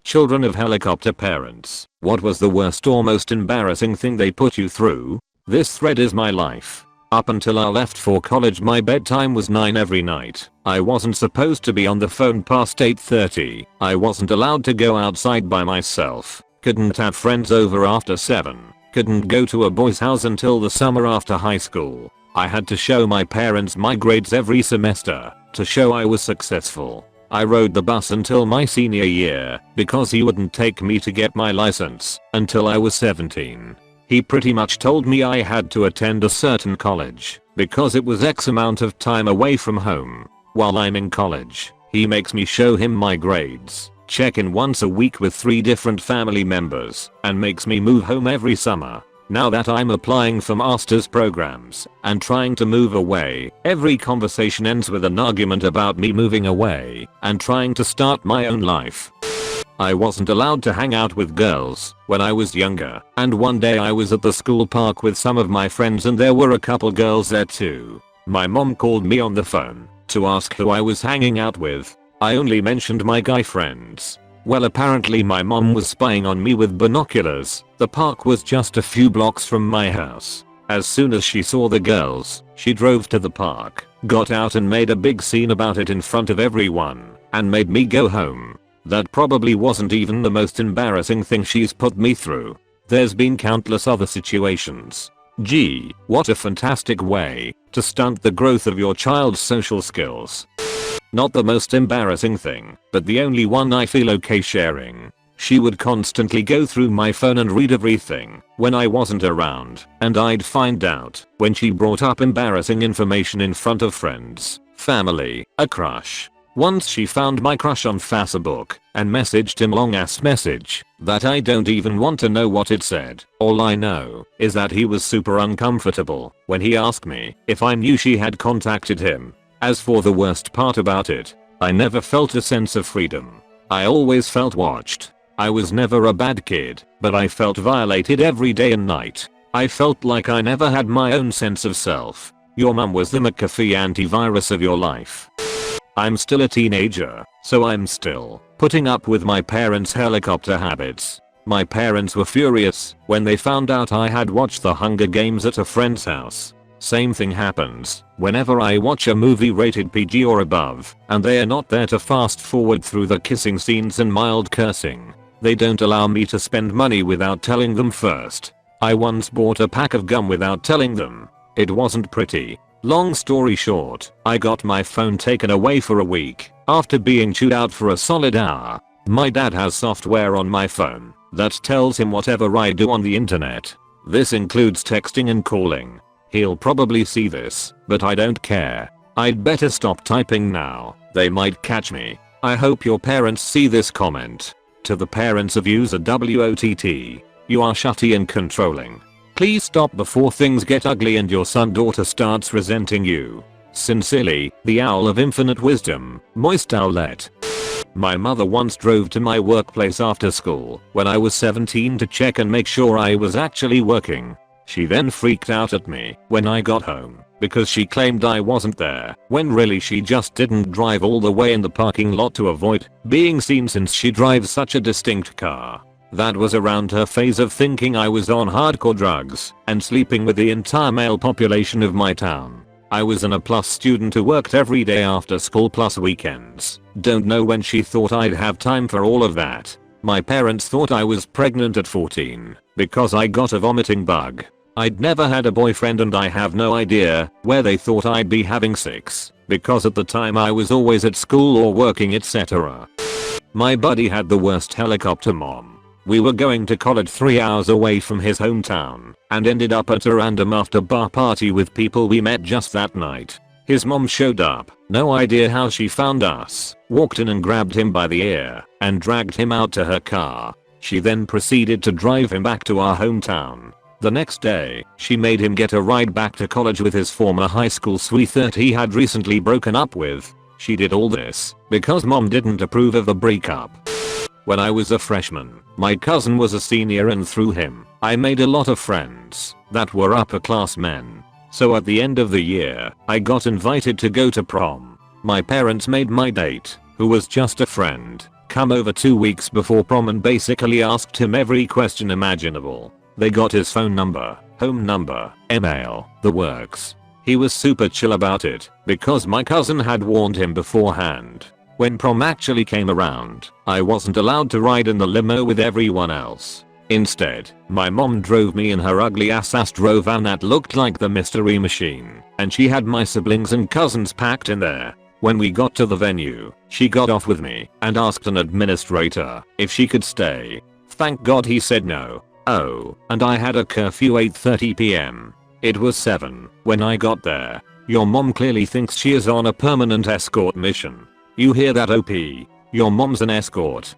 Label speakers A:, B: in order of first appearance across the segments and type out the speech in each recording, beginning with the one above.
A: Children of helicopter parents, what was the worst or most embarrassing thing they put you through? This thread is my life. Up until I left for college my bedtime was 9 every night. I wasn't supposed to be on the phone past 8:30. I wasn't allowed to go outside by myself. Couldn't have friends over after 7. Couldn't go to a boy's house until the summer after high school. I had to show my parents my grades every semester to show I was successful. I rode the bus until my senior year because he wouldn't take me to get my license until I was 17. He pretty much told me I had to attend a certain college because it was X amount of time away from home. While I'm in college, he makes me show him my grades, check in once a week with 3 different family members, and makes me move home every summer. Now that I'm applying for master's programs and trying to move away, every conversation ends with an argument about me moving away and trying to start my own life. I wasn't allowed to hang out with girls when I was younger, and one day I was at the school park with some of my friends and there were a couple girls there too. My mom called me on the phone to ask who I was hanging out with. I only mentioned my guy friends. Well, apparently my mom was spying on me with binoculars. The park was just a few blocks from my house. As soon as she saw the girls, she drove to the park, got out and made a big scene about it in front of everyone, and made me go home. That probably wasn't even the most embarrassing thing she's put me through. There's been countless other situations. Gee, what a fantastic way to stunt the growth of your child's social skills. Not the most embarrassing thing, but the only one I feel okay sharing. She would constantly go through my phone and read everything when I wasn't around, and I'd find out when she brought up embarrassing information in front of friends, family, a crush. Once she found my crush on Facebook and messaged him long ass message that I don't even want to know what it said. All I know is that he was super uncomfortable when he asked me if I knew she had contacted him. As for the worst part about it, I never felt a sense of freedom. I always felt watched. I was never a bad kid, but I felt violated every day and night. I felt like I never had my own sense of self. Your mum was the McAfee antivirus of your life. I'm still a teenager, so I'm still putting up with my parents' helicopter habits. My parents were furious when they found out I had watched The Hunger Games at a friend's house. Same thing happens whenever I watch a movie rated PG or above, and they are not there to fast forward through the kissing scenes and mild cursing. They don't allow me to spend money without telling them first. I once bought a pack of gum without telling them. It wasn't pretty. Long story short, I got my phone taken away for a week after being chewed out for a solid hour. My dad has software on my phone that tells him whatever I do on the internet. This includes texting and calling. He'll probably see this, but I don't care. I'd better stop typing now. They might catch me. I hope your parents see this comment. To the parents of user WOTT, you are shutty and controlling. Please stop before things get ugly and your son/daughter starts resenting you. Sincerely, the Owl of Infinite Wisdom, Moist Owlet. My mother once drove to my workplace after school when I was 17 to check and make sure I was actually working. She then freaked out at me when I got home because she claimed I wasn't there when really she just didn't drive all the way in the parking lot to avoid being seen since she drives such a distinct car. That was around her phase of thinking I was on hardcore drugs and sleeping with the entire male population of my town. I was an A+ student who worked every day after school plus weekends. Don't know when she thought I'd have time for all of that. My parents thought I was pregnant at 14 because I got a vomiting bug. I'd never had a boyfriend and I have no idea where they thought I'd be having sex, because at the time I was always at school or working, etc. My buddy had the worst helicopter mom. We were going to college 3 hours away from his hometown and ended up at a random after bar party with people we met just that night. His mom showed up, no idea how she found us, walked in and grabbed him by the ear and dragged him out to her car. She then proceeded to drive him back to our hometown. The next day, she made him get a ride back to college with his former high school sweetheart he had recently broken up with. She did all this because mom didn't approve of the breakup. When I was a freshman, my cousin was a senior and through him, I made a lot of friends that were upper class men. So at the end of the year, I got invited to go to prom. My parents made my date, who was just a friend, come over 2 weeks before prom and basically asked him every question imaginable. They got his phone number, home number, email, the works. He was super chill about it because my cousin had warned him beforehand. When prom actually came around, I wasn't allowed to ride in the limo with everyone else. Instead, my mom drove me in her ugly ass Astro van that looked like the Mystery Machine, and she had my siblings and cousins packed in there. When we got to the venue, she got off with me and asked an administrator if she could stay. Thank God he said no. Oh, and I had a curfew 8:30 p.m. It was 7 when I got there. Your mom clearly thinks she is on a permanent escort mission. You hear that, OP? Your mom's an escort.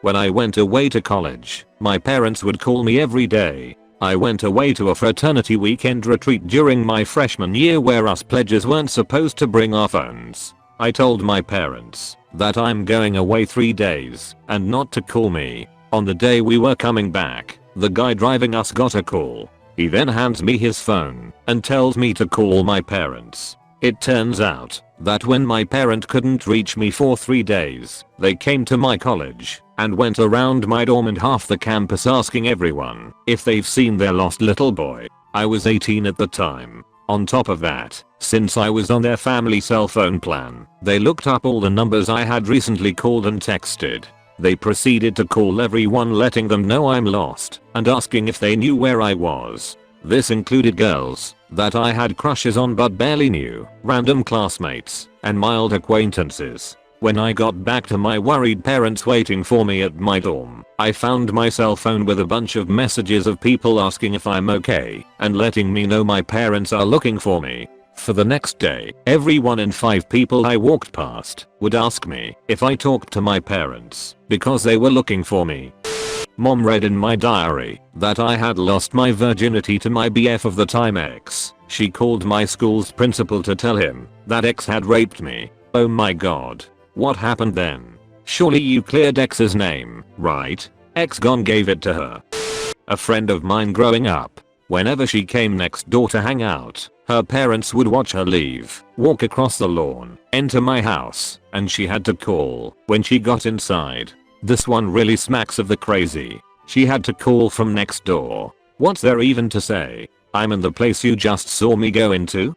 A: When I went away to college, my parents would call me every day. I went away to a fraternity weekend retreat during my freshman year where us pledges weren't supposed to bring our phones. I told my parents that I'm going away 3 days and not to call me. On the day we were coming back, the guy driving us got a call. He then hands me his phone and tells me to call my parents. It turns out that when my parent couldn't reach me for 3 days, they came to my college and went around my dorm and half the campus asking everyone if they've seen their lost little boy. I was 18 at the time. On top of that, since I was on their family cell phone plan, they looked up all the numbers I had recently called and texted. They proceeded to call everyone letting them know I'm lost and asking if they knew where I was. This included girls that I had crushes on but barely knew, random classmates, and mild acquaintances. When I got back to my worried parents waiting for me at my dorm, I found my cell phone with a bunch of messages of people asking if I'm okay and letting me know my parents are looking for me. For the next day, every 1 in 5 people I walked past would ask me if I talked to my parents because they were looking for me. Mom read in my diary that I had lost my virginity to my BF of the time X. She called my school's principal to tell him that X had raped me. Oh my god. What happened then? Surely you cleared X's name, right? X gone gave it to her. A friend of mine growing up, whenever she came next door to hang out, her parents would watch her leave, walk across the lawn, enter my house, and she had to call when she got inside. This one really smacks of the crazy. She had to call from next door. What's there even to say? I'm in the place you just saw me go into?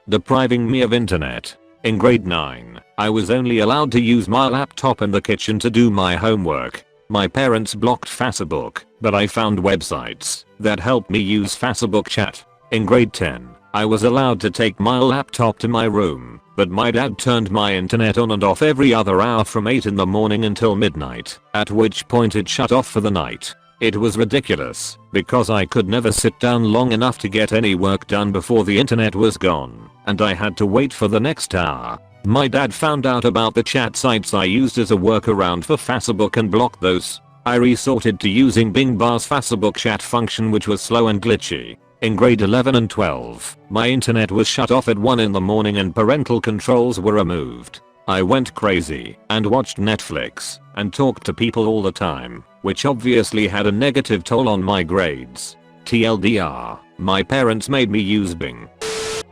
A: Depriving me of internet. In grade 9, I was only allowed to use my laptop in the kitchen to do my homework. My parents blocked Facebook, but I found websites that helped me use Facebook chat. In grade 10, I was allowed to take my laptop to my room, but my dad turned my internet on and off every other hour from 8 in the morning until midnight, at which point it shut off for the night. It was ridiculous, because I could never sit down long enough to get any work done before the internet was gone, and I had to wait for the next hour. My dad found out about the chat sites I used as a workaround for Facebook and blocked those. I resorted to using Bing Bar's Facebook chat function, which was slow and glitchy. In grade 11 and 12, my internet was shut off at 1 in the morning and parental controls were removed. I went crazy and watched Netflix and talked to people all the time, which obviously had a negative toll on my grades. TLDR, my parents made me use Bing.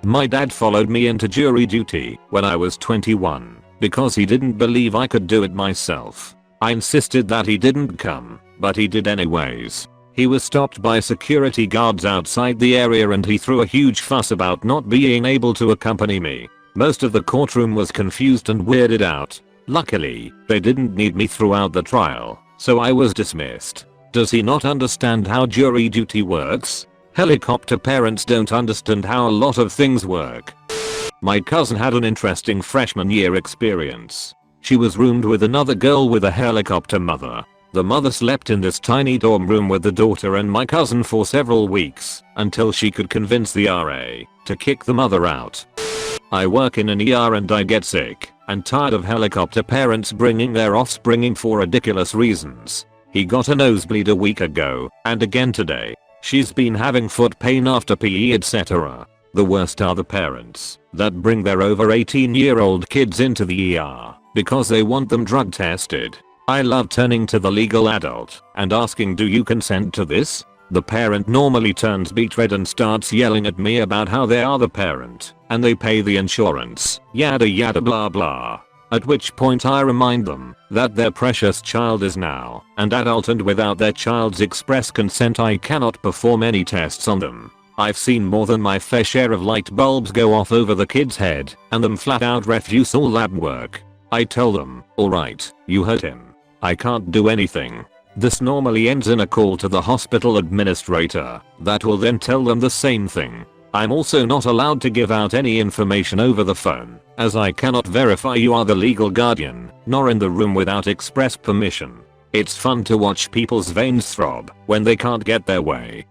A: My dad followed me into jury duty when I was 21 because he didn't believe I could do it myself. I insisted that he didn't come, but he did anyways. He was stopped by security guards outside the area and he threw a huge fuss about not being able to accompany me. Most of the courtroom was confused and weirded out. Luckily, they didn't need me throughout the trial, so I was dismissed. Does he not understand how jury duty works? Helicopter parents don't understand how a lot of things work. My cousin had an interesting freshman year experience. She was roomed with another girl with a helicopter mother. The mother slept in this tiny dorm room with the daughter and my cousin for several weeks until she could convince the RA to kick the mother out. I work in an ER and I get sick and tired of helicopter parents bringing their offspring in for ridiculous reasons. He got a nosebleed a week ago and again today. She's been having foot pain after PE, etc. The worst are the parents that bring their over 18-year-old kids into the ER because they want them drug tested. I love turning to the legal adult and asking, do you consent to this? The parent normally turns beet red and starts yelling at me about how they are the parent and they pay the insurance, yada yada blah blah. At which point I remind them that their precious child is now an adult and without their child's express consent I cannot perform any tests on them. I've seen more than my fair share of light bulbs go off over the kid's head and them flat out refuse all lab work. I tell them, alright, you hurt him. I can't do anything. This normally ends in a call to the hospital administrator that will then tell them the same thing. I'm also not allowed to give out any information over the phone, as I cannot verify you are the legal guardian, nor in the room without express permission. It's fun to watch people's veins throb when they can't get their way.